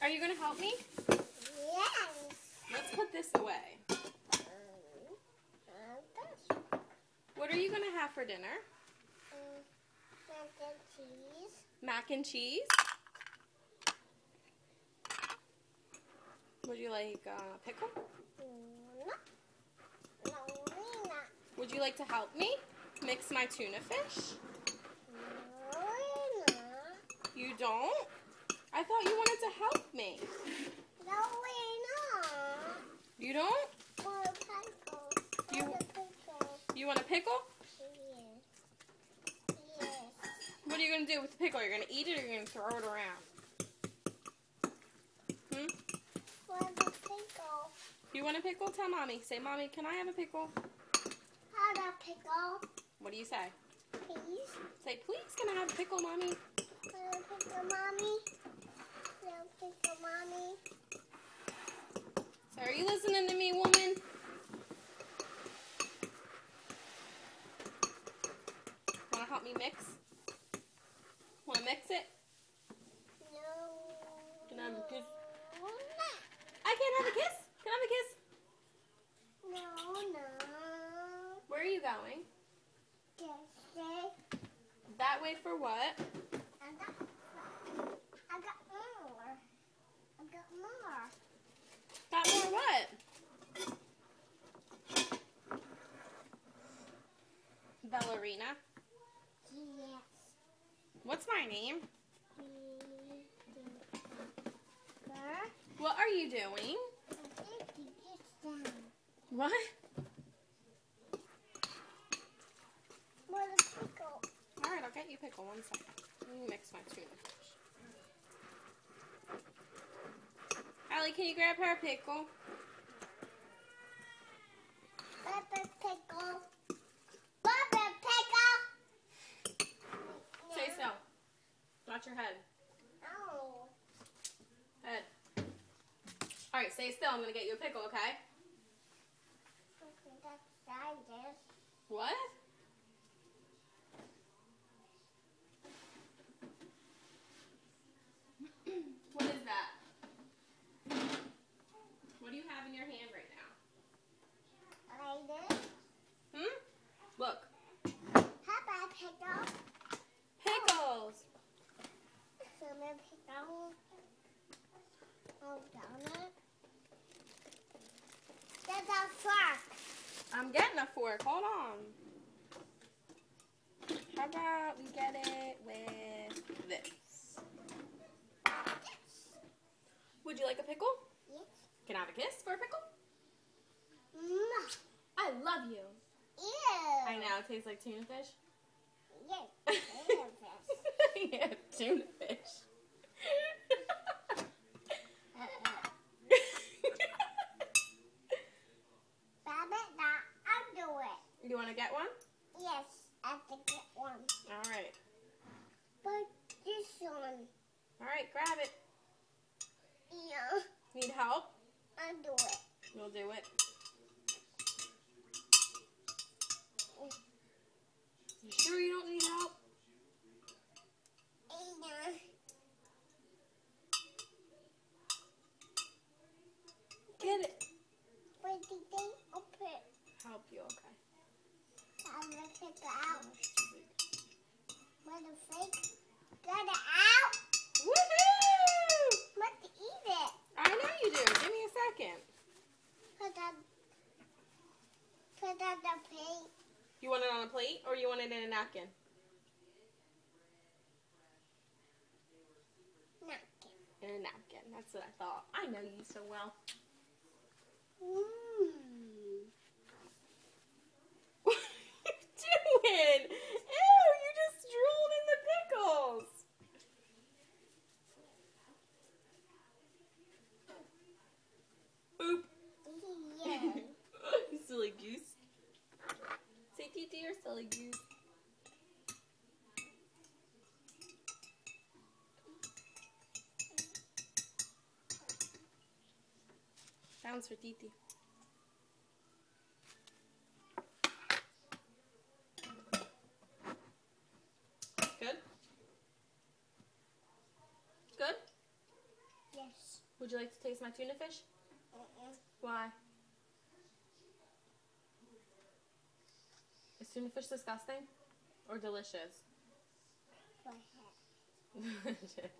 Are you going to help me? Yes. Let's put this away. What are you going to have for dinner? Mac and cheese. Mac and cheese? Would you like pickle? No, not. Would you like to help me mix my tuna fish? No, not. You don't? I thought you wanted to help me. No, not. You don't? For a pickle. You- For a pickle. You want a pickle? Yes. Yes. What are you going to do with the pickle? You're going to eat it or you're going to throw it around? For the pickle. You want a pickle? Tell Mommy. Say, Mommy, can I have a pickle? How the pickle? What do you say? Please. Say, please, can I have a pickle, Mommy? For the pickle, mommy. For the pickle, mommy. So are you listening to me, woman? Want to help me mix? Want to mix it? No. Can I have a kiss? No. I can't have a kiss? Can I have a kiss? No. Where are you going? Yes. That way for what? I got more. I got more. Got more what? Ballerina. Yes. What's my name? Her. What are you doing? I think you get down. What? More the pickle. Alright, I'll get you pickle. 1 second. Let me mix my tuna fish. Allie, can you grab her a pickle? Pepper pickle. Pepper pickle. Stay still. Watch your head. Oh. Head. Alright, stay still. I'm going to get you a pickle, okay? Okay, that's this. What? What is that? What do you have in your hand right now? Like this. Look. Pepper pickle. Pickles. Some pickle. Oh, down it. That's a fork. I'm getting a fork. Hold on. How about we get it with this? Would you like a pickle? Yes. Can I have a kiss for a pickle? No. I love you. Ew. I know. It tastes like tuna fish. Yes. Ew. Yeah, tuna fish. Rabbit, now I'll do it. You want to get one? Yes, I have to get one. All right. But this one. All right, grab it. Yeah. Need help? I'll do it. You'll do it. You sure you don't need help? Yeah. Get it. But the thing open. Help you, okay. I'm gonna take it out. What the fake? Get it out. Woohoo! Let's eat it. I know you do. Give me a second. Put on the plate. You want it on a plate or you want it in a napkin? Napkin. In a napkin. That's what I thought. I know you so well. What are you doing? Ew, you just drooled in the pickles. Boop. Yeah. Silly goose. Say Titi or silly goose. Sounds for Titi. Good? Good? Yes. Would you like to taste my tuna fish? Why? Is tuna fish disgusting or delicious? Delicious.